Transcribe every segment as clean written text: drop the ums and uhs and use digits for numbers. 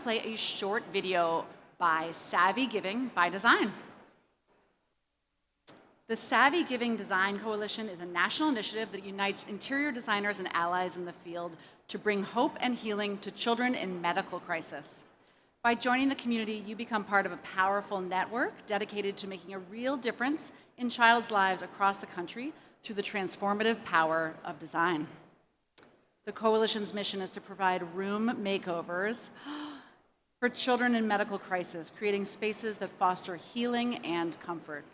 play a short video by Savvy Giving by Design. The Savvy Giving Design Coalition is a national initiative that unites interior designers and allies in the field to bring hope and healing to children in medical crisis. By joining the community, you become part of a powerful network dedicated to making a real difference in child's lives across the country through the transformative power of design. The Coalition's mission is to provide room makeovers for children in medical crisis, creating spaces that foster healing and comfort.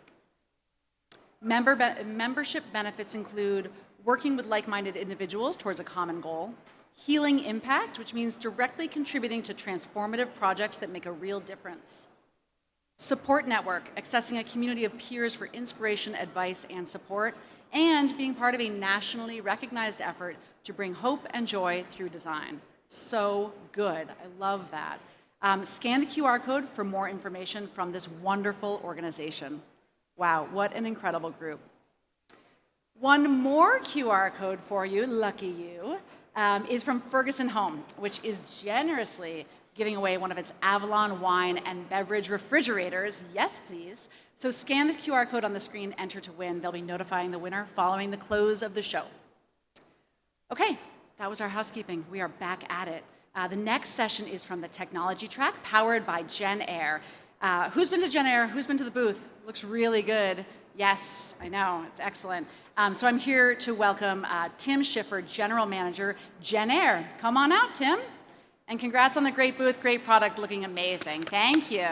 Membership benefits include working with like-minded individuals towards a common goal, healing impact, which means directly contributing to transformative projects that make a real difference, support network, accessing a community of peers for inspiration, advice, and support, and being part of a nationally recognized effort to bring hope and joy through design. So good. I love that. Scan the QR code for more information from this wonderful organization. Wow, what an incredible group. One more QR code for you, lucky you, is from Ferguson Home, which is generously giving away one of its Avalon wine and beverage refrigerators. Yes, please. So scan this QR code on the screen, enter to win. They'll be notifying the winner following the close of the show. Okay, that was our housekeeping. We are back at it. The next session is from the technology track, powered by Jen Air. Who's been to Jen Air? Who's been to the booth? Looks really good. Yes, I know, it's excellent. So I'm here to welcome Tim Schiffer, General Manager, Jen Air. Come on out, Tim. And congrats on the great booth, great product, looking amazing. Thank you.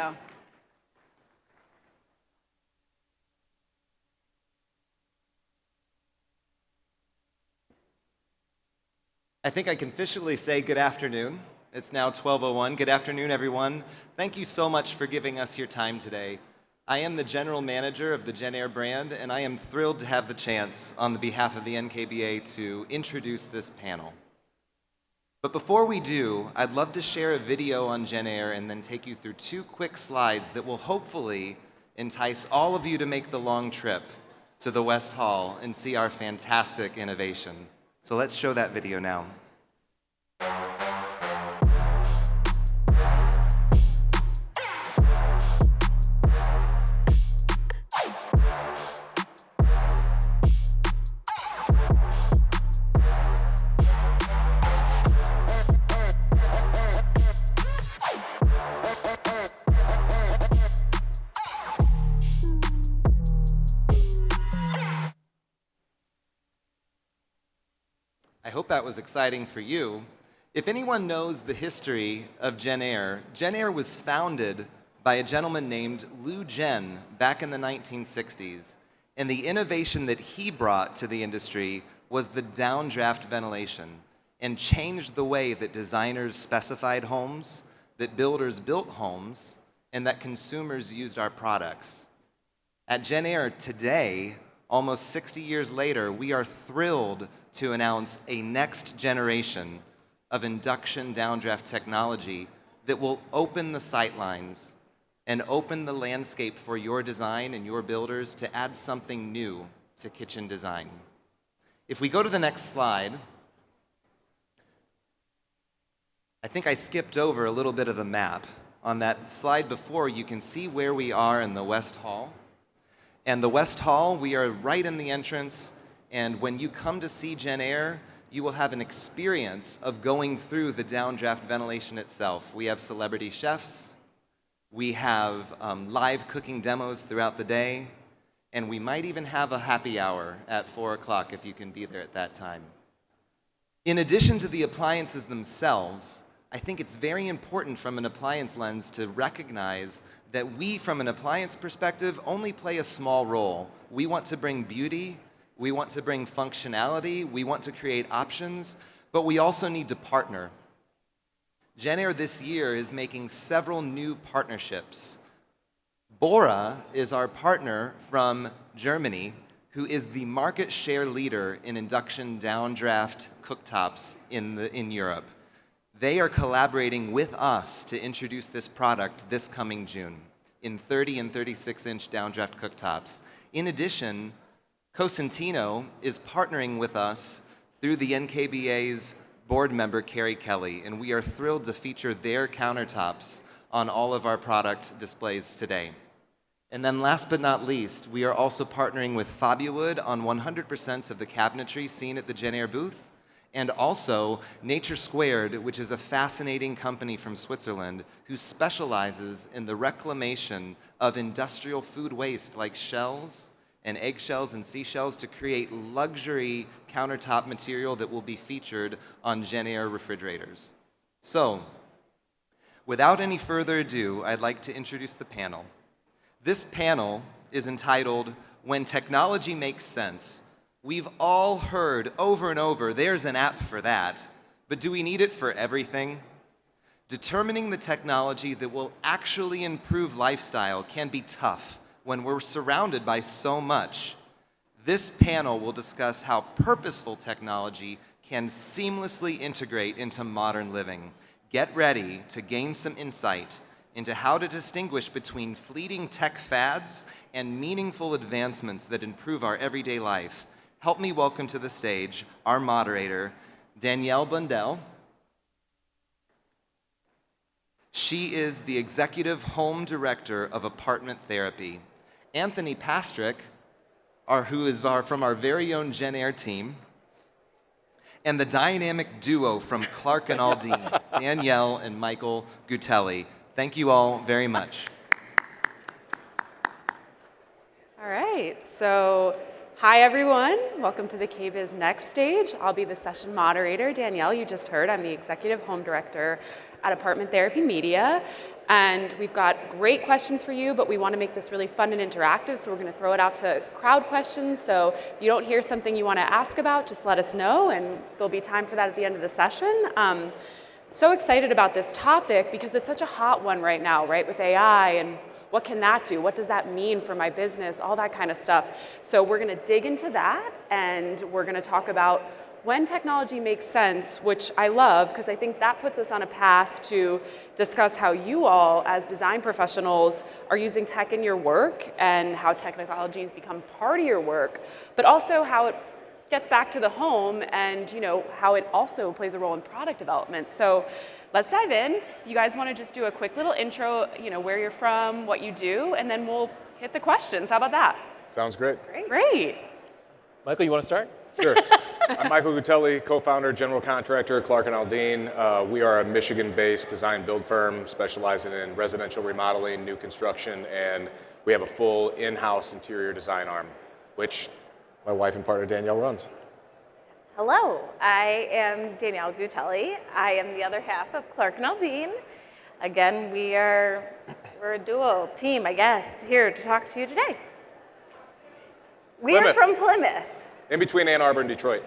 I think I can officially say good afternoon. It's now 12:01. Good afternoon, everyone. Thank you so much for giving us your time today. I am the general manager of the Jen Air brand, and I am thrilled to have the chance, on the behalf of the NKBA, to introduce this panel. But before we do, I'd love to share a video on Jen Air and then take you through 2 quick slides that will hopefully entice all of you to make the long trip to the West Hall and see our fantastic innovation. So let's show that video now. I hope that was exciting for you. If anyone knows the history of Jen Air was founded by a gentleman named Lou Jen back in the 1960s. And the innovation that he brought to the industry was the downdraft ventilation, and changed the way that designers specified homes, that builders built homes, and that consumers used our products. At Jen Air today, almost 60 years later, we are thrilled to announce a next generation of induction downdraft technology that will open the sightlines and open the landscape for your design and your builders to add something new to kitchen design. If we go to the next slide, I think I skipped over a little bit of the map. On that slide before, you can see where we are in the West Hall. And the West Hall, we are right in the entrance, and when you come to see Jen Air, you will have an experience of going through the downdraft ventilation itself. We have celebrity chefs, we have live cooking demos throughout the day, and we might even have a happy hour at 4 o'clock if you can be there at that time. In addition to the appliances themselves, I think it's very important from an appliance lens to recognize that we, from an appliance perspective, only play a small role. We want to bring beauty, we want to bring functionality, we want to create options, but we also need to partner. Jen Air this year is making several new partnerships. Bora is our partner from Germany, who is the market share leader in induction downdraft cooktops in Europe. They are collaborating with us to introduce this product this coming June in 30 and 36-inch downdraft cooktops. In addition, Cosentino is partnering with us through the NKBA's board member Carrie Kelly, and we are thrilled to feature their countertops on all of our product displays today. And then last but not least, we are also partnering with Fabiwood on 100% of the cabinetry seen at the Genair booth, and also Nature Squared, which is a fascinating company from Switzerland who specializes in the reclamation of industrial food waste like shells and eggshells and seashells to create luxury countertop material that will be featured on Genair refrigerators. So, without any further ado, I'd like to introduce the panel. This panel is entitled, When Technology Makes Sense. We've all heard over and over, there's an app for that, but do we need it for everything? Determining the technology that will actually improve lifestyle can be tough when we're surrounded by so much. This panel will discuss how purposeful technology can seamlessly integrate into modern living. Get ready to gain some insight into how to distinguish between fleeting tech fads and meaningful advancements that improve our everyday life. Help me welcome to the stage our moderator, Danielle Blundell. She is the Executive Home Director of Apartment Therapy. Anthony Pastrick, who is from our very own Genair team, and the dynamic duo from Clark and Aldine, Danielle and Michael Gutelli. Thank you all very much. All right, so hi everyone. Welcome to the KBIS Next Stage. I'll be the session moderator. Danielle, you just heard, I'm the Executive Home Director at Apartment Therapy Media. And we've got great questions for you, but we want to make this really fun and interactive, so we're going to throw it out to crowd questions. So if you don't hear something you want to ask about, just let us know, and there'll be time for that at the end of the session. So excited about this topic because it's such a hot one right now, right, with AI, and what can that do? What does that mean for my business? All that kind of stuff. So we're going to dig into that, and we're going to talk about when technology makes sense, which I love because I think that puts us on a path to discuss how you all, as design professionals, are using tech in your work and how technologies become part of your work, but also how it gets back to the home and how it also plays a role in product development. So let's dive in. You guys want to just do a quick little intro, where you're from, what you do, and then we'll hit the questions. How about that? Sounds great. Great. Michael, you want to start? Sure. I'm Michael Gutelli, co-founder, general contractor, Clark and Aldine. We are a Michigan-based design build firm specializing in residential remodeling, new construction, and we have a full in-house interior design arm, which my wife and partner Danielle runs. Hello, I am Danielle Gutelli. I am the other half of Clark and Aldine. Again, we're a duo team, I guess, here to talk to you today. We are Plymouth. from Plymouth. In between Ann Arbor and Detroit.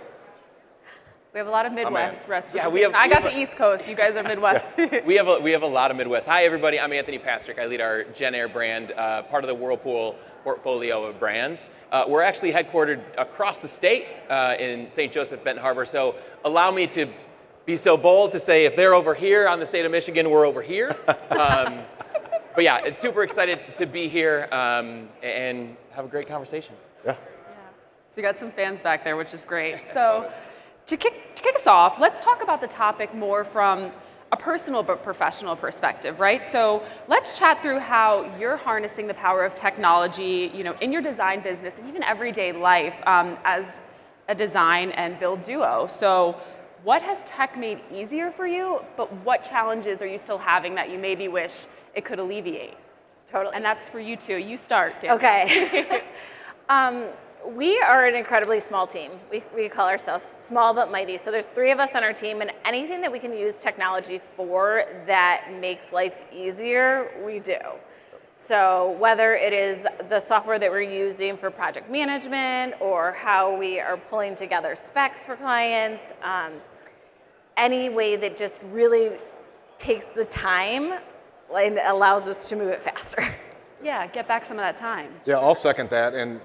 We have a lot of Midwest representation. Yeah, we have- I got the East Coast. You guys are Midwest. We have a lot of Midwest. Hi, everybody. I'm Anthony Pastrick. I lead our Genair brand, part of the Whirlpool portfolio of brands. We're actually headquartered across the state in St. Joseph, Benton Harbor. So allow me to be so bold to say if they're over here on the state of Michigan, we're over here. But yeah, it's super excited to be here and have a great conversation. Yeah. So you got some fans back there, which is great. So to kick us off, let's talk about the topic more from a personal but professional perspective, right? So let's chat through how you're harnessing the power of technology, in your design business and even everyday life as a design and build duo. So what has tech made easier for you, but what challenges are you still having that you maybe wish it could alleviate? Totally. And that's for you too. You start, Dan. Okay. We are an incredibly small team. We call ourselves small but mighty. So there's 3 of us on our team, and anything that we can use technology for that makes life easier, we do. So whether it is the software that we're using for project management or how we are pulling together specs for clients, any way that just really takes the time and allows us to move it faster. Yeah, get back some of that time. Yeah, I'll second that. And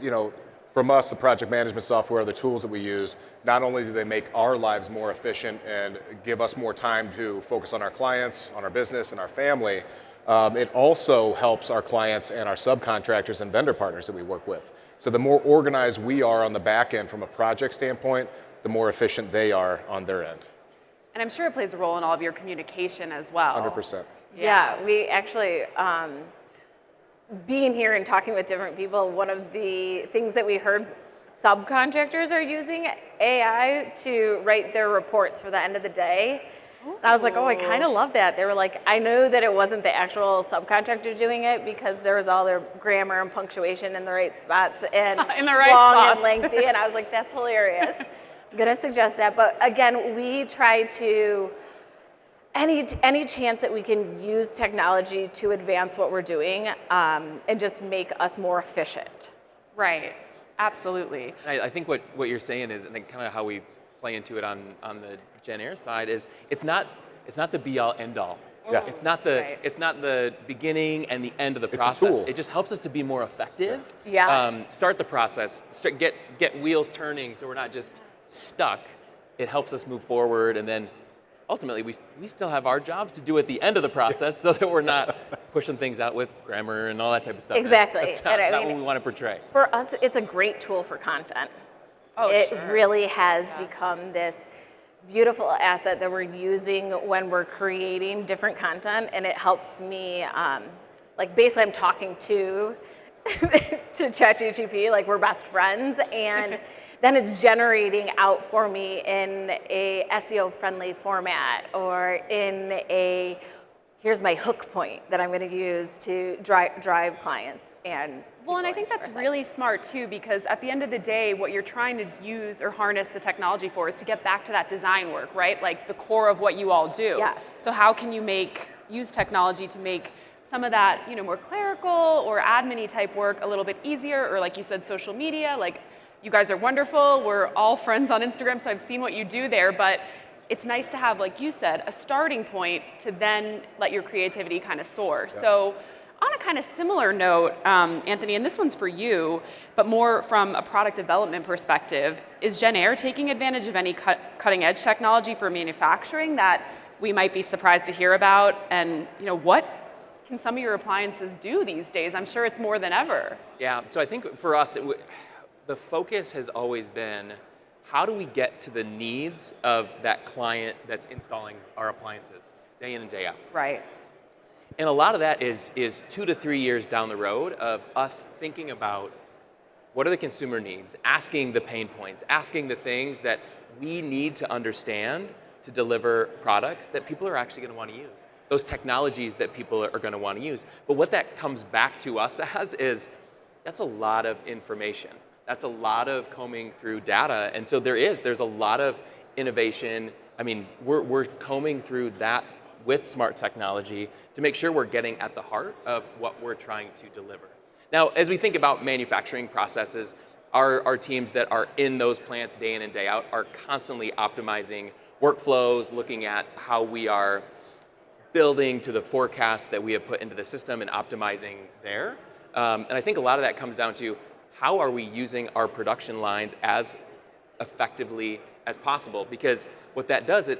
from us, the project management software, the tools that we use, not only do they make our lives more efficient and give us more time to focus on our clients, on our business, and our family, it also helps our clients and our subcontractors and vendor partners that we work with. So the more organized we are on the back end from a project standpoint, the more efficient they are on their end. And I'm sure it plays a role in all of your communication as well. 100%. Yeah, we actually, being here and talking with different people, one of the things that we heard, subcontractors are using AI to write their reports for the end of the day. And I was like, oh, I kind of love that. They were like, I know that it wasn't the actual subcontractor doing it because there was all their grammar and punctuation in the right spots and In the right long spots. and lengthy. And I was like, that's hilarious. I'm going to suggest that. But again, we try to, any chance that we can use technology to advance what we're doing and just make us more efficient. Right. Absolutely. I think what you're saying is, and kind of how we play into it on the Gen Air side, is it's not the be all end all. Yeah. It's not the Right. it's not the beginning and the end of the a process. tool. It just helps us to be more effective. Yes. Start the process. Get wheels turning, so we're not just stuck. It helps us move forward, and then ultimately we still have our jobs to do at the end of the process, so that we're not pushing things out with grammar and all that type of stuff. Exactly. That's not, And I not mean, what we want to portray. For us, it's a great tool for content. Oh, It sure. really has become this beautiful asset that we're using when we're creating different content, and it helps me, like basically I'm talking to ChatGPT, like we're best friends, and then it's generating out for me in a SEO friendly format or in a here's my hook point that I'm going to use to drive clients and Well, and I people think into that's our site. really smart too, because at the end of the day, what you're trying to use or harness the technology for is to get back to that design work, right? Like the core of what you all do. Yes. So how can you use technology to make some of that, more clerical or admin-y type work a little bit easier, or like you said, social media, like you guys are wonderful. We're all friends on Instagram, so I've seen what you do there, but it's nice to have, like you said, a starting point to then let your creativity kind of soar. Yeah. So on a kind of similar note, Anthony, and this one's for you, but more from a product development perspective, is Gen Air taking advantage of any cutting edge technology for manufacturing that we might be surprised to hear about? And what can some of your appliances do these days? I'm sure it's more than ever. Yeah, so I think for us, the focus has always been, how do we get to the needs of that client that's installing our appliances day in and day out? Right. And a lot of that is 2 to 3 years down the road of us thinking about what are the consumer needs, asking the pain points, asking the things that we need to understand to deliver products that people are actually going to want to use, those technologies that people are going to want to use. But what that comes back to us as is, that's a lot of information. That's a lot of combing through data. And so there's a lot of innovation. I mean, we're combing through that with smart technology to make sure we're getting at the heart of what we're trying to deliver. Now, as we think about manufacturing processes, our teams that are in those plants day in and day out are constantly optimizing workflows, looking at how we are building to the forecast that we have put into the system and optimizing there. And I think a lot of that comes down to how are we using our production lines as effectively as possible? Because what that does,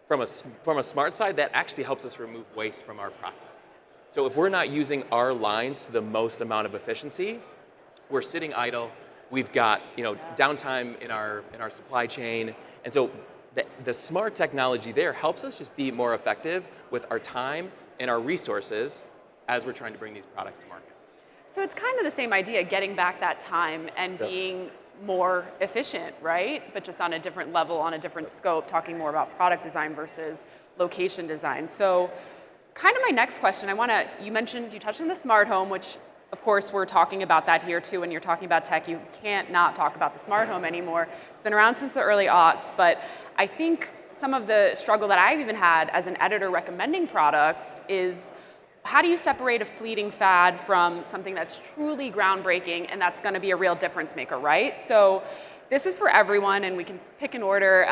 from a smart side, that actually helps us remove waste from our process. So if we're not using our lines to the most amount of efficiency, we're sitting idle. We've got downtime in our supply chain, and so the smart technology there helps us just be more effective with our time and our resources as we're trying to bring these products to market. So it's kind of the same idea, getting back that time and being more efficient, right? But just on a different level, on a different scope, talking more about product design versus location design. So kind of my next question, you touched on the smart home, which of course we're talking about that here too. When you're talking about tech, you can't not talk about the smart home anymore. It's been around since the early aughts, but I think some of the struggle that I've even had as an editor recommending products is, how do you separate a fleeting fad from something that's truly groundbreaking and that's going to be a real difference maker, right? So this is for everyone, and we can pick an order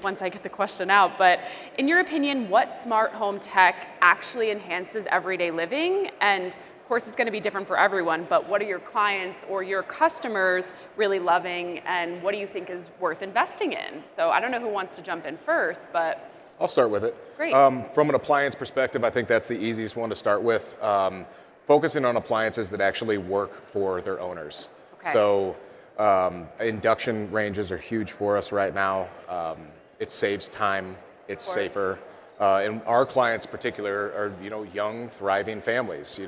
once I get the question out. But in your opinion, what smart home tech actually enhances everyday living? And of course, it's going to be different for everyone, but what are your clients or your customers really loving, and what do you think is worth investing in? So I don't know who wants to jump in first, but I'll start with it. Great. From an appliance perspective, I think that's the easiest one to start with. Focusing on appliances that actually work for their owners. Okay. So induction ranges are huge for us right now. It saves time it's safer. And our clients in particular are, young, thriving families,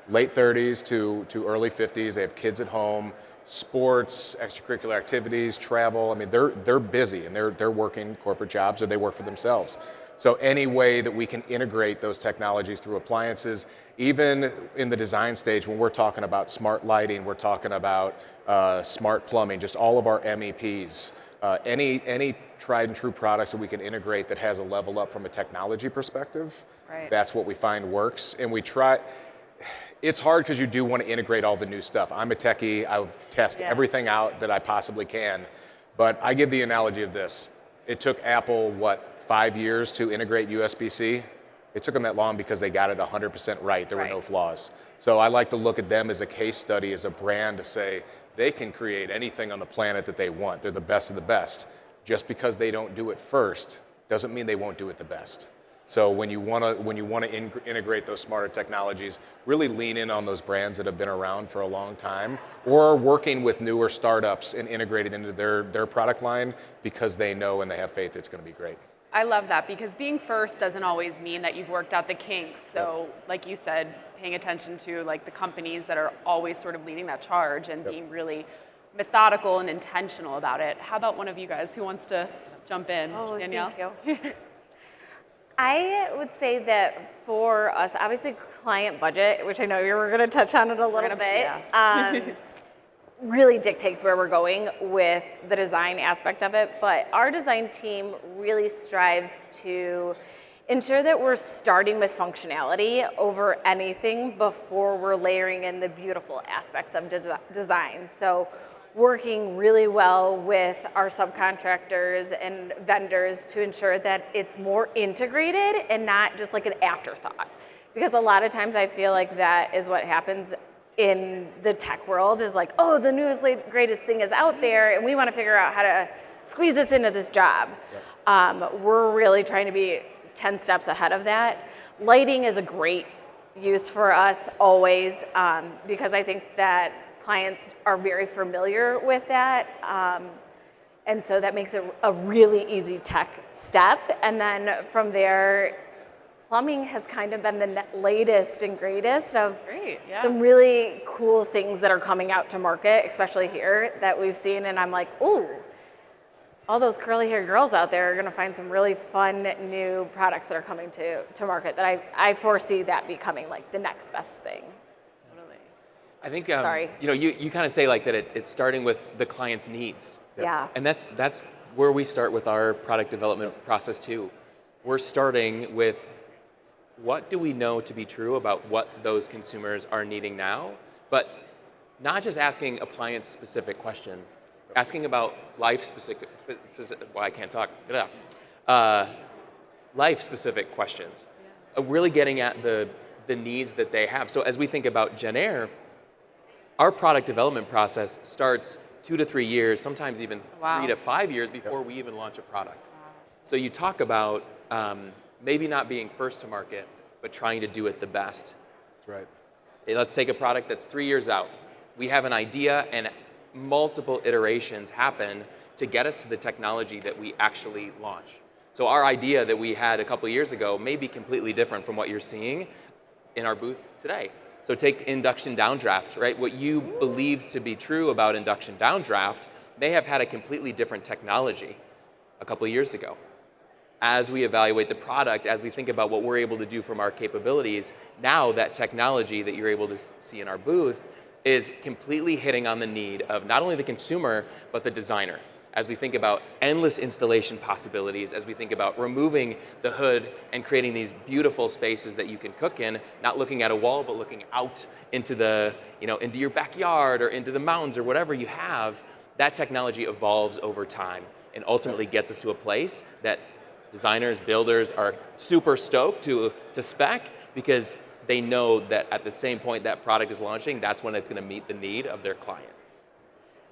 late 30s to early 50s. They have kids at home, sports, extracurricular activities, travel. I mean, they're busy and they're working corporate jobs or they work for themselves. So any way that we can integrate those technologies through appliances, even in the design stage, when we're talking about smart lighting, we're talking about smart plumbing, just all of our MEPs, any tried and true products that we can integrate that has a level up from a technology perspective, Right. that's what we find works. And we try, it's hard because you do want to integrate all the new stuff. I'm a techie, I test everything out that I possibly can, but I give the analogy of this. It took Apple, 5 years to integrate USB-C? It took them that long because they got it 100% right. There were no flaws. So I like to look at them as a case study, as a brand to say they can create anything on the planet that they want. They're the best of the best. Just because they don't do it first doesn't mean they won't do it the best. So when you want to integrate those smarter technologies, really lean in on those brands that have been around for a long time, or are working with newer startups and integrated into their product line because they know and they have faith it's going to be great. I love that because being first doesn't always mean that you've worked out the kinks. So like you said, paying attention to like the companies that are always sort of leading that charge and being really methodical and intentional about it. How about one of you guys who wants to jump in? Oh, Danielle? thank you. I would say that for us, obviously client budget, which I know you were going to touch on it a little bit, really dictates where we're going with the design aspect of it. But our design team really strives to ensure that we're starting with functionality over anything before we're layering in the beautiful aspects of design. So working really well with our subcontractors and vendors to ensure that it's more integrated and not just like an afterthought. Because a lot of times I feel like that is what happens in the tech world is like, oh, the newest, greatest thing is out there and we want to figure out how to squeeze this into this job. We're really trying to be 10 steps ahead of that. Lighting is a great use for us always because I think that clients are very familiar with that. And so that makes it a really easy tech step. And then from there, plumbing has kind of been the latest and greatest of some really cool things that are coming out to market, especially here that we've seen. And I'm like, ooh, all those curly haired girls out there are going to find some really fun new products that are coming to market that I foresee that becoming like the next best thing. I think Sorry. you kind of say like that it's starting with the client's needs. Yeah. And that's where we start with our product development process too. We're starting with what do we know to be true about what those consumers are needing now, but not just asking appliance specific questions, asking about life specific well, I can't talk. Life specific questions. Really getting at the needs that they have. So as we think about Gen Air, our product development process starts 2 to 3 years, sometimes even 3 to 5 years before we even launch a product. So you talk about maybe not being first to market, but trying to do it the best. That's right. Let's take a product that's 3 years out. We have an idea and multiple iterations happen to get us to the technology that we actually launch. So our idea that we had a couple years ago may be completely different from what you're seeing in our booth today. So take induction downdraft, right? What you believe to be true about induction downdraft may have had a completely different technology a couple years ago. As we evaluate the product, as we think about what we're able to do from our capabilities, now that technology that you're able to see in our booth is completely hitting on the need of not only the consumer, but the designer. As we think about endless installation possibilities, as we think about removing the hood and creating these beautiful spaces that you can cook in, not looking at a wall, but looking out into into your backyard or into the mountains or whatever you have, that technology evolves over time and ultimately gets us to a place that designers, builders are super stoked to spec because they know that at the same point that product is launching, that's when it's going to meet the need of their client.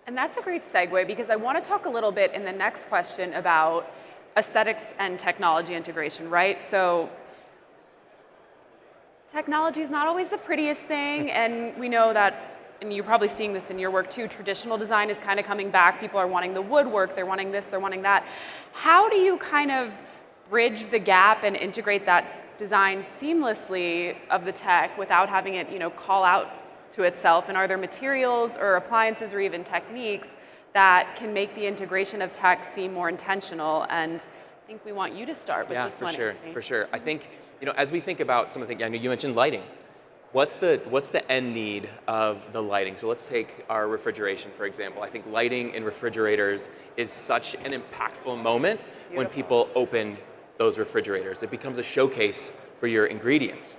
And that's a great segue because I want to talk a little bit in the next question about aesthetics and technology integration, right? So technology is not always the prettiest thing, and we know that, and you're probably seeing this in your work too, traditional design is kind of coming back. People are wanting the woodwork, they're wanting this, they're wanting that. How do you kind of bridge the gap and integrate that design seamlessly of the tech without having it, call out to itself? And are there materials or appliances or even techniques that can make the integration of tech seem more intentional? And I think we want you to start with this one. Anthony. For sure. I think, as we think about some of the things, I know you mentioned lighting. What's the end need of the lighting? So let's take our refrigeration, for example. I think lighting in refrigerators is such an impactful moment when people open those refrigerators. It becomes a showcase for your ingredients.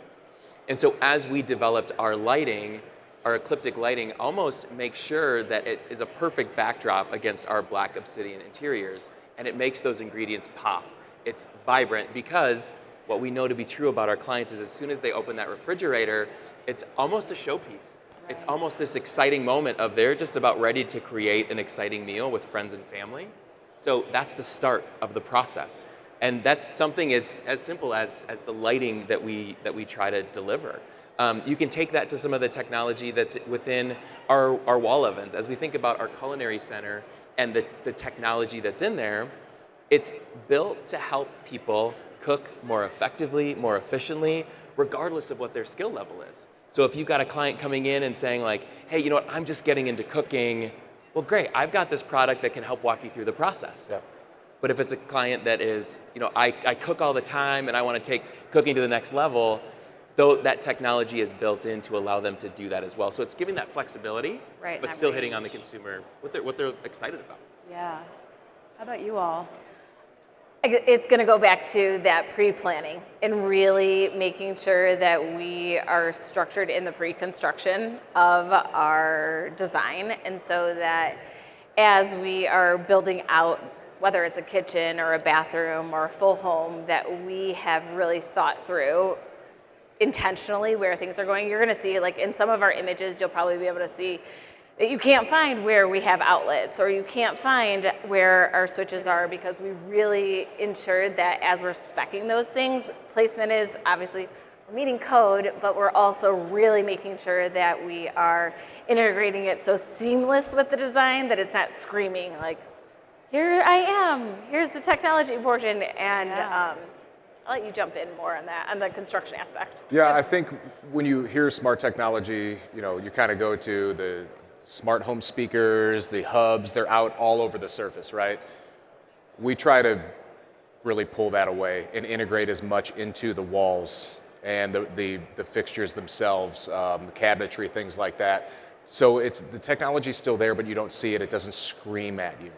And so as we developed our lighting, our ecliptic lighting almost makes sure that it is a perfect backdrop against our black obsidian interiors, and it makes those ingredients pop. It's vibrant because what we know to be true about our clients is as soon as they open that refrigerator, it's almost a showpiece. Right. It's almost this exciting moment of they're just about ready to create an exciting meal with friends and family. So that's the start of the process. And that's something as simple as the lighting that we try to deliver. You can take that to some of the technology that's within our wall ovens. As we think about our culinary center and the technology that's in there, it's built to help people cook more effectively, more efficiently, regardless of what their skill level is. So if you've got a client coming in and saying like, hey, you know what, I'm just getting into cooking, well, great, I've got this product that can help walk you through the process. Yep. But if it's a client that is, I cook all the time and I want to take cooking to the next level, though that technology is built in to allow them to do that as well. So it's giving that flexibility, right, but still hitting on the consumer, what they're excited about. Yeah. How about you all? It's going to go back to that pre-planning and really making sure that we are structured in the pre-construction of our design. And so that as we are building out, whether it's a kitchen or a bathroom or a full home, that we have really thought through intentionally where things are going. You're going to see, like in some of our images, you'll probably be able to see that you can't find where we have outlets, or you can't find where our switches are, because we really ensured that as we're speccing those things, placement is obviously we're meeting code, but we're also really making sure that we are integrating it so seamless with the design that it's not screaming like, here I am, here's the technology portion, and I'll let you jump in more on that, on the construction aspect. Yeah, I think when you hear smart technology, you kind of go to the smart home speakers, the hubs, they're out all over the surface, right? We try to really pull that away and integrate as much into the walls and the fixtures themselves, the cabinetry, things like that. So the technology's still there, but you don't see it. It doesn't scream at you.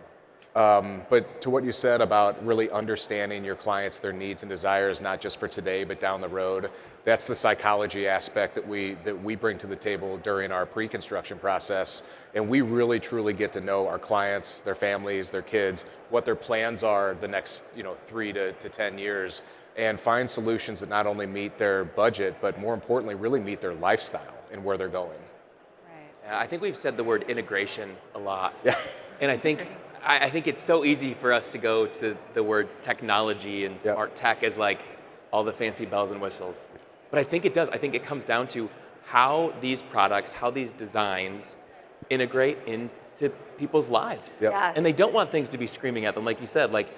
But to what you said about really understanding your clients, their needs and desires, not just for today, but down the road, that's the psychology aspect that we bring to the table during our pre-construction process. And we really, truly get to know our clients, their families, their kids, what their plans are the next 3 to 10 years, and find solutions that not only meet their budget, but more importantly, really meet their lifestyle and where they're going. Right. I think we've said the word integration a lot. Yeah. And I think it's so easy for us to go to the word technology and smart tech as like all the fancy bells and whistles. But I think it does. I think it comes down to how these products, how these designs integrate into people's lives. Yep. Yes. And they don't want things to be screaming at them. Like you said, like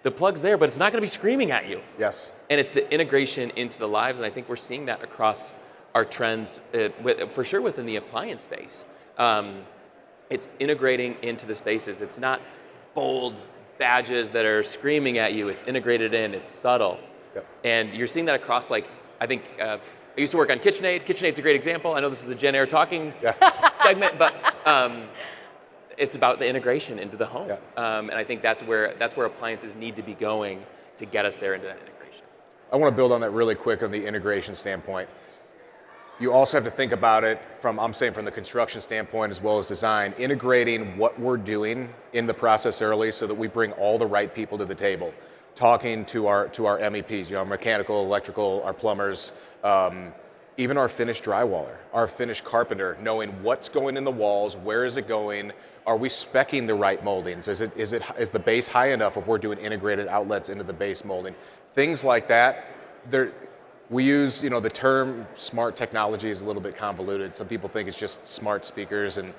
the plug's there, but it's not going to be screaming at you. Yes. And it's the integration into the lives. And I think we're seeing that across our trends, for sure within the appliance space. It's integrating into the spaces. It's not bold badges that are screaming at you. It's integrated in. It's subtle. Yep. And you're seeing that across, like, I think I used to work on KitchenAid. KitchenAid's a great example. I know this is a Gen Air talking segment, but it's about the integration into the home. Yeah. And I think that's where appliances need to be going to get us there into that integration. I want to build on that really quick on the integration standpoint. You also have to think about it from the construction standpoint as well as design, integrating what we're doing in the process early so that we bring all the right people to the table. Talking to our MEPs, our mechanical, electrical, our plumbers, even our finished drywaller, our finished carpenter, knowing what's going in the walls, where is it going, are we speccing the right moldings? Is the base high enough if we're doing integrated outlets into the base molding? Things like that. We use, the term smart technology is a little bit convoluted. Some people think it's just smart speakers and,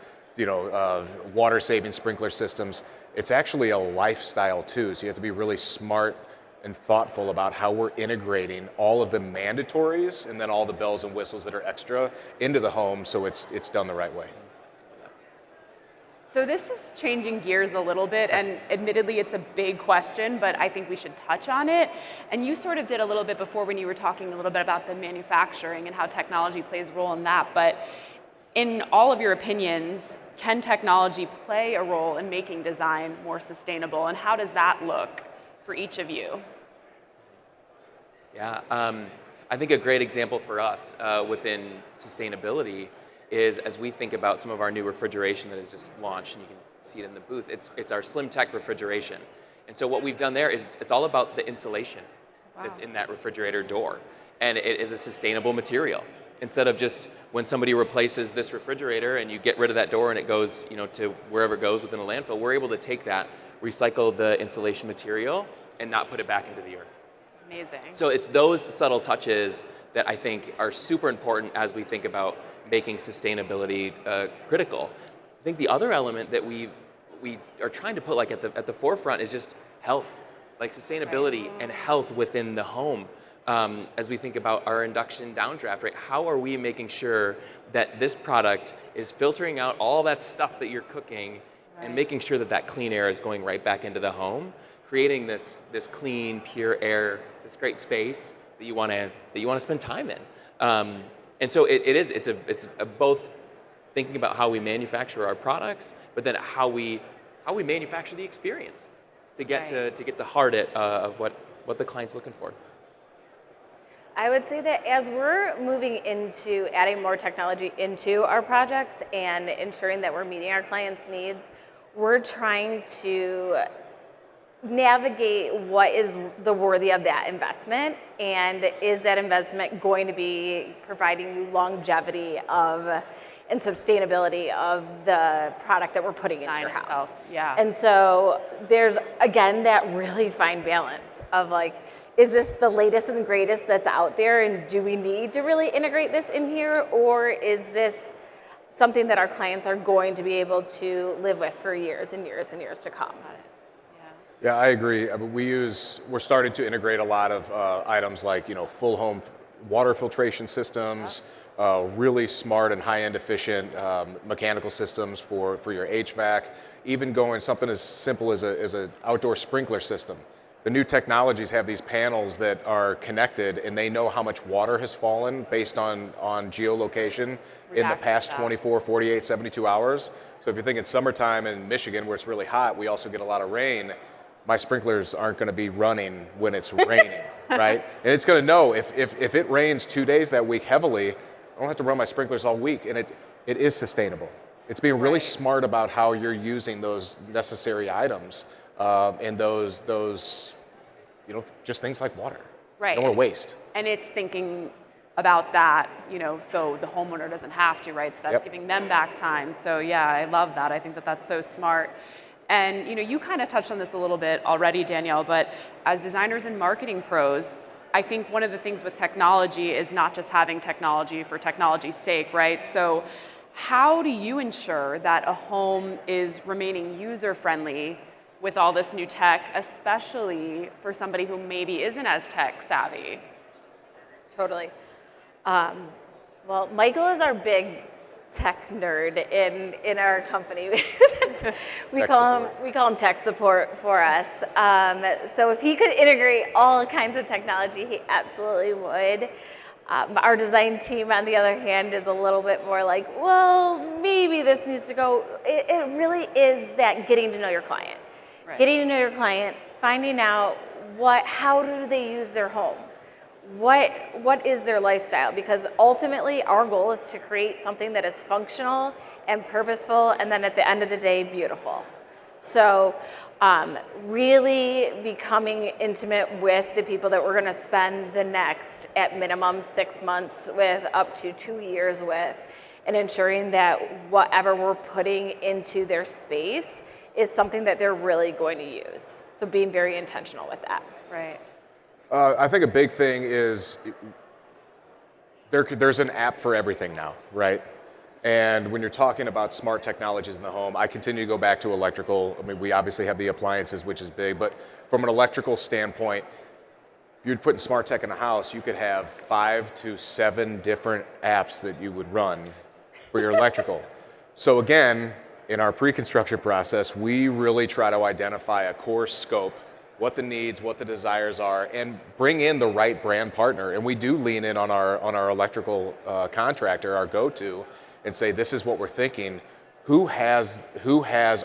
water-saving sprinkler systems. It's actually a lifestyle too. So you have to be really smart and thoughtful about how we're integrating all of the mandatories and then all the bells and whistles that are extra into the home so it's done the right way. So this is changing gears a little bit, and admittedly it's a big question, but I think we should touch on it. And you sort of did a little bit before when you were talking a little bit about the manufacturing and how technology plays a role in that. But in all of your opinions, can technology play a role in making design more sustainable, and how does that look for each of you? Yeah, I think a great example for us within sustainability is as we think about some of our new refrigeration that is just launched, and you can see it in the booth, it's our Slim Tech refrigeration. And so what we've done there is it's all about the insulation that's in that refrigerator door. And it is a sustainable material. Instead of just when somebody replaces this refrigerator and you get rid of that door and it goes, to wherever it goes within a landfill, we're able to take that, recycle the insulation material, and not put it back into the earth. Amazing. So it's those subtle touches that I think are super important as we think about making sustainability critical. I think the other element that we are trying to put at the forefront is just health, like sustainability and health within the home. As we think about our induction downdraft, right? How are we making sure that this product is filtering out all that stuff that you're cooking and making sure that that clean air is going right back into the home, creating this clean, pure air, this great space that you want to spend time in. And so it's both thinking about how we manufacture our products, but then how we manufacture the experience to get the heart of what the client's looking for. I would say that as we're moving into adding more technology into our projects and ensuring that we're meeting our clients' needs, we're trying to navigate what is the worthy of that investment, and is that investment going to be providing you longevity of and sustainability of the product that we're putting into your house. Itself, yeah. And so there's, again, that really fine balance of like, is this the latest and greatest that's out there, and do we need to really integrate this in here, or is this something that our clients are going to be able to live with for years and years and years to come? Yeah, I agree. I mean, we're starting to integrate a lot of items like full home water filtration systems, really smart and high-end efficient mechanical systems for your HVAC, even going something as simple as an outdoor sprinkler system. The new technologies have these panels that are connected, and they know how much water has fallen based on geolocation in the past 24, 48, 72 hours. So if you're thinking summertime in Michigan where it's really hot, we also get a lot of rain. My sprinklers aren't going to be running when it's raining, right? And it's going to know if it rains 2 days that week heavily, I don't have to run my sprinklers all week, and it is sustainable. It's being really smart about how you're using those necessary items and those just things like water. Right. No more waste. And it's thinking about that, so the homeowner doesn't have to, right? So that's giving them back time. So yeah, I love that. I think that that's so smart. And you kind of touched on this a little bit already, Danielle, but as designers and marketing pros, I think one of the things with technology is not just having technology for technology's sake, right? So how do you ensure that a home is remaining user-friendly with all this new tech, especially for somebody who maybe isn't as tech savvy? Totally. Well, Michael is our big tech nerd in our company. we call him tech support for us. So if he could integrate all kinds of technology, he absolutely would. Our design team, on the other hand, is a little bit more like, well, maybe this needs to go. It really is that getting to know your client. Right. Getting to know your client, finding out how do they use their home? What is their lifestyle? Because ultimately our goal is to create something that is functional and purposeful, and then at the end of the day, beautiful. So really becoming intimate with the people that we're gonna spend the next, at minimum 6 months with, up to 2 years with, and ensuring that whatever we're putting into their space is something that they're really going to use. So being very intentional with that. Right. I think a big thing is there's an app for everything now, right? And when you're talking about smart technologies in the home, I continue to go back to electrical. I mean, we obviously have the appliances, which is big, but from an electrical standpoint, if you're putting smart tech in a house, you could have 5 to 7 different apps that you would run for your electrical. So again, in our pre-construction process, we really try to identify a core scope, what the needs, what the desires are, and bring in the right brand partner. And we do lean in on our electrical contractor, our go-to, and say, this is what we're thinking. Who has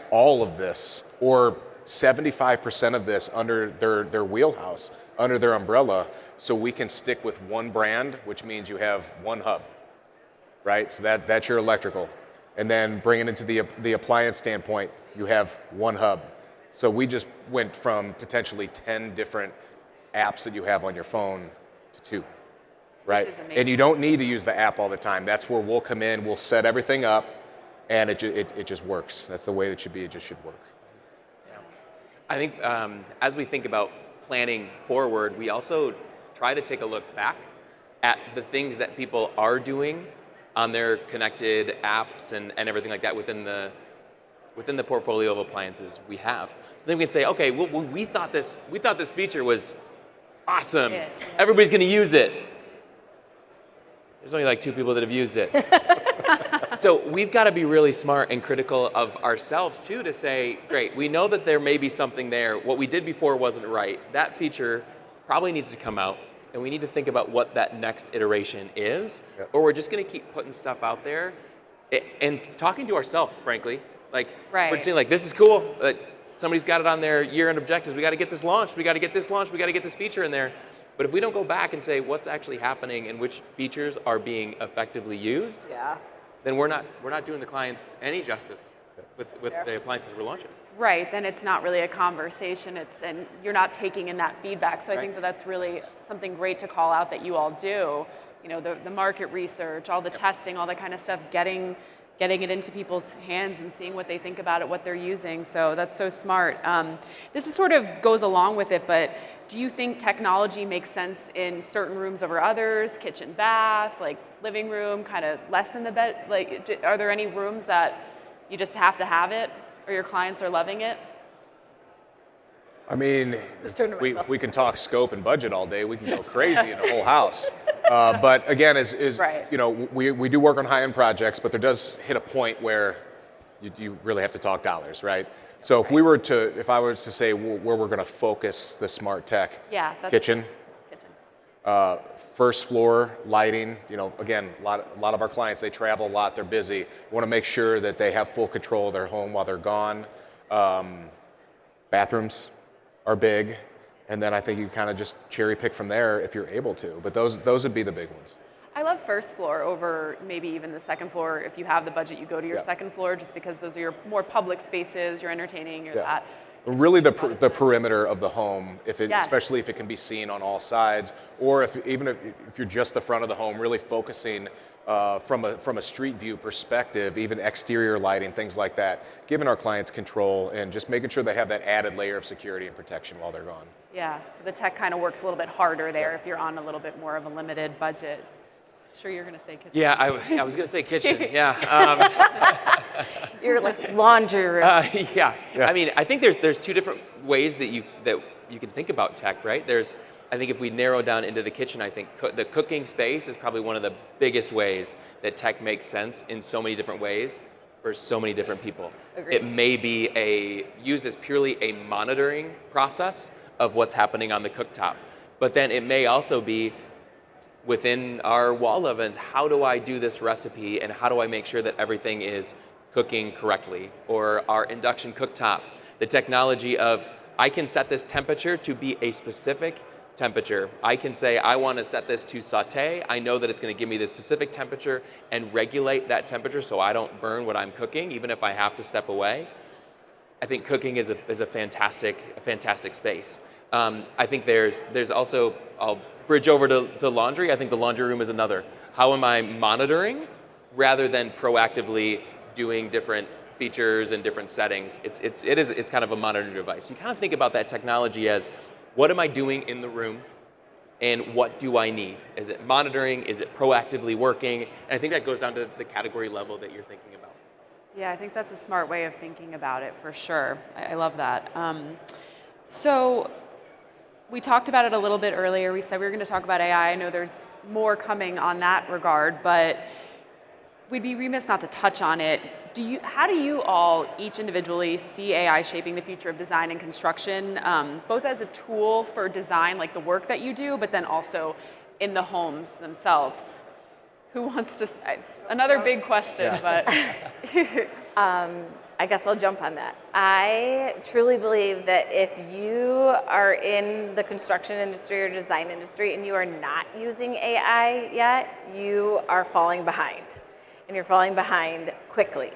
all of this, or 75% of this under their wheelhouse, under their umbrella, so we can stick with one brand, which means you have one hub, right? So that's your electrical. And then bring it into the appliance standpoint, you have one hub. So we just went from potentially 10 different apps that you have on your phone to 2, right? Which is amazing. And you don't need to use the app all the time. That's where we'll come in, we'll set everything up, and it just works. That's the way it should be. It just should work. I think as we think about planning forward, we also try to take a look back at the things that people are doing on their connected apps and everything like that within the portfolio of appliances we have. So then we can say, okay, well, we thought this feature was awesome. Yeah. Everybody's going to use it. There's only like 2 people that have used it. So we've got to be really smart and critical of ourselves too, to say, great, we know that there may be something there. What we did before wasn't right. That feature probably needs to come out, and we need to think about what that next iteration is, or we're just going to keep putting stuff out there and talking to ourselves, frankly. Like, Right. we're just saying, like, this is cool. Somebody's got it on their year-end objectives. We got to get this launched. We got to get this launched. We got to get this feature in there. But if we don't go back and say what's actually happening and which features are being effectively used, then we're not doing the clients any justice with the appliances we're launching. Right, then it's not really a conversation, and you're not taking in that feedback. So I think that's really something great to call out that you all do. You know, the market research, all the testing, all that kind of stuff, getting it into people's hands and seeing what they think about it, what they're using. So that's so smart. This is sort of goes along with it, but do you think technology makes sense in certain rooms over others, kitchen, bath, like living room, kind of less in the bed? Like, are there any rooms that you just have to have it, or your clients are loving it? I mean, we can talk scope and budget all day. We can go crazy in a whole house. But again, Right. you know, we do work on high-end projects, but there does hit a point where you really have to talk dollars, right? So if I was to say where we're going to focus the smart tech, kitchen, first floor lighting. You know, again, a lot of our clients, they travel a lot, they're busy. We want to make sure that they have full control of their home while they're gone. Bathrooms are big, and then I think you kind of just cherry pick from there if you're able to. But those would be the big ones. I love first floor over maybe even the second floor. If you have the budget, you go to your second floor, just because those are your more public spaces, you're entertaining, you're that. Really the perimeter of the home, especially if it can be seen on all sides, or if you're just the front of the home, really focusing from a street view perspective, even exterior lighting, things like that, giving our clients control and just making sure they have that added layer of security and protection while they're gone. Yeah, so the tech kind of works a little bit harder there if you're on a little bit more of a limited budget. Sure, you're going to say kitchen. Yeah, I was going to say kitchen. Yeah. You're like laundry room. Yeah. I mean, I think there's 2 different ways that you can think about tech, right? I think if we narrow down into the kitchen, I think the cooking space is probably one of the biggest ways that tech makes sense in so many different ways for so many different people. Agreed. It may be used as purely a monitoring process of what's happening on the cooktop, but then it may also be within our wall ovens, how do I do this recipe and how do I make sure that everything is cooking correctly? Or our induction cooktop, the technology of I can set this temperature to be a specific temperature. I can say I want to set this to saute. I know that it's going to give me this specific temperature and regulate that temperature so I don't burn what I'm cooking, even if I have to step away. I think cooking is a fantastic space. I think there's also, I'll bridge over to laundry. I think the laundry room is another. How am I monitoring rather than proactively doing different features and different settings? It's kind of a monitoring device. You kind of think about that technology as what am I doing in the room and what do I need? Is it monitoring? Is it proactively working? And I think that goes down to the category level that you're thinking about. Yeah, I think that's a smart way of thinking about it for sure. I love that. So we talked about it a little bit earlier. We said we were going to talk about AI. I know there's more coming on that regard, but we'd be remiss not to touch on it. How do you all, each individually, see AI shaping the future of design and construction, both as a tool for design, like the work that you do, but then also in the homes themselves? Who wants to? Another big question, but. I guess I'll jump on that. I truly believe that if you are in the construction industry or design industry and you are not using AI yet, you are falling behind. And you're falling behind quickly.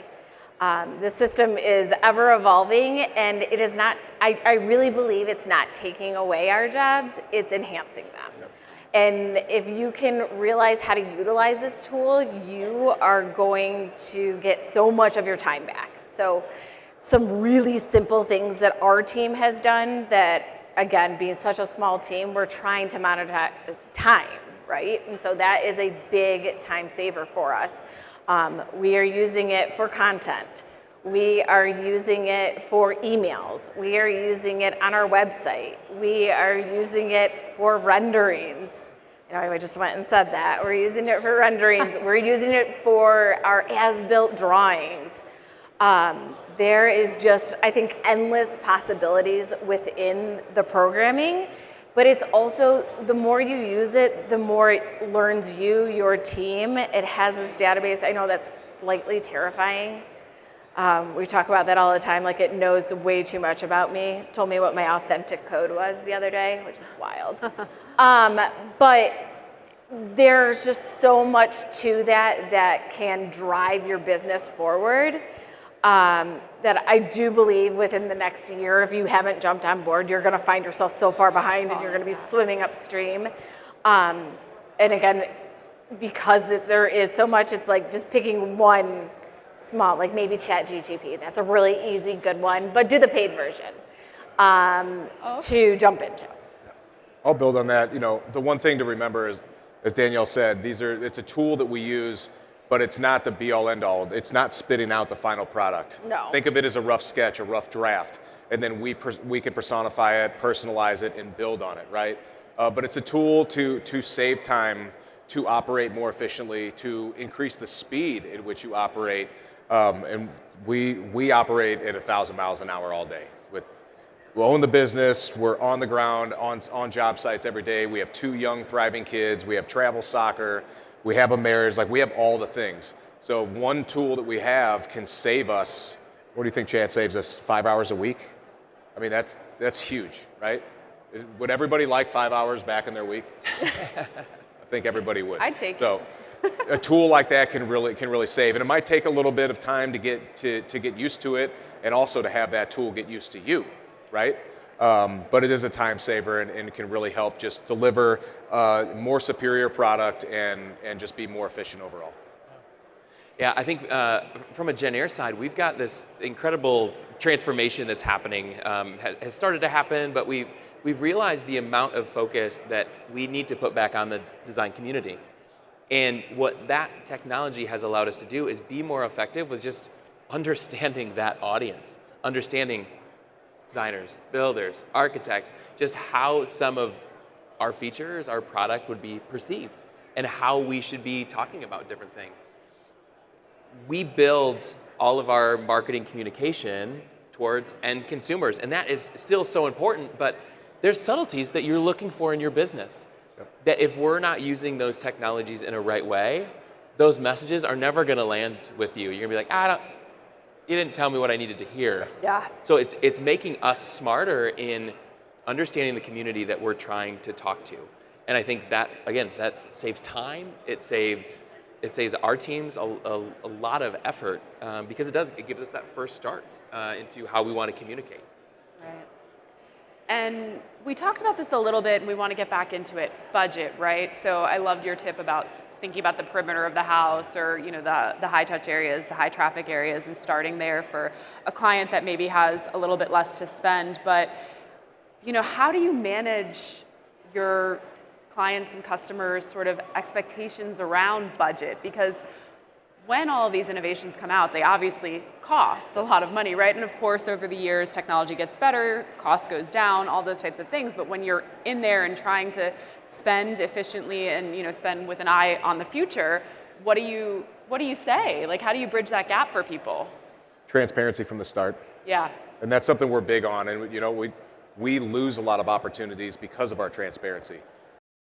The system is ever evolving, and it is not, I really believe it's not taking away our jobs, it's enhancing them. Yep. And if you can realize how to utilize this tool, you are going to get so much of your time back. So some really simple things that our team has done that, again, being such a small team, we're trying to monetize time, right? And so that is a big time saver for us. We are using it for content. We are using it for emails. We are using it on our website. We are using it for renderings. You know, I just went and said that. We're using it for renderings. We're using it for our as-built drawings. There is just, I think, endless possibilities within the programming, but it's also, the more you use it, the more it learns you, your team. It has this database. I know that's slightly terrifying. We talk about that all the time, like it knows way too much about me. Told me what my authentic code was the other day, which is wild. But there's just so much to that can drive your business forward. That I do believe within the next year, if you haven't jumped on board, you're going to find yourself so far behind and you're going to be swimming upstream. And again, because there is so much, it's like just picking one small, like maybe ChatGPT. That's a really easy, good one, but do the paid version to jump into. I'll build on that. You know, the one thing to remember is, as Danielle said, it's a tool that we use, but it's not the be-all, end-all. It's not spitting out the final product. No. Think of it as a rough sketch, a rough draft, and then we can personify it, personalize it, and build on it, right? But it's a tool to save time, to operate more efficiently, to increase the speed at which you operate, and we operate at 1,000 miles an hour all day. We own the business, we're on the ground, on job sites every day. We have 2 young, thriving kids, we have travel soccer, we have a marriage, like we have all the things. So one tool that we have can save us, what do you think, Chad, saves us 5 hours a week? I mean, that's huge, right? Would everybody like 5 hours back in their week? I think everybody would. I'd take so, a tool like that can really save, and it might take a little bit of time to get used to it, and also to have that tool get used to you, right? But it is a time saver and can really help just deliver more superior product and just be more efficient overall. Yeah, I think from a Gen Air side, we've got this incredible transformation that's happening, has started to happen, but we've realized the amount of focus that we need to put back on the design community. And what that technology has allowed us to do is be more effective with just understanding that audience, understanding designers, builders, architects, just how some of our features, our product would be perceived and how we should be talking about different things. We build all of our marketing communication towards end consumers, and that is still so important, but there's subtleties that you're looking for in your business. Yep. That if we're not using those technologies in a right way, those messages are never gonna land with you. You're gonna be like, you didn't tell me what I needed to hear. Yeah. So it's making us smarter in understanding the community that we're trying to talk to. And I think that, again, that saves time, it saves our teams a lot of effort because it gives us that first start into how we want to communicate. Right. And we talked about this a little bit and we want to get back into it, budget, right? So I loved your tip about thinking about the perimeter of the house or the high touch areas, the high traffic areas, and starting there for a client that maybe has a little bit less to spend. But how do you manage your clients and customers' sort of expectations around budget? Because when all of these innovations come out, they obviously cost a lot of money, right? And of course, over the years, technology gets better, cost goes down, all those types of things. But when you're in there and trying to spend efficiently and spend with an eye on the future, what do you say? Like, how do you bridge that gap for people? Transparency from the start. Yeah. And that's something we're big on. And we lose a lot of opportunities because of our transparency.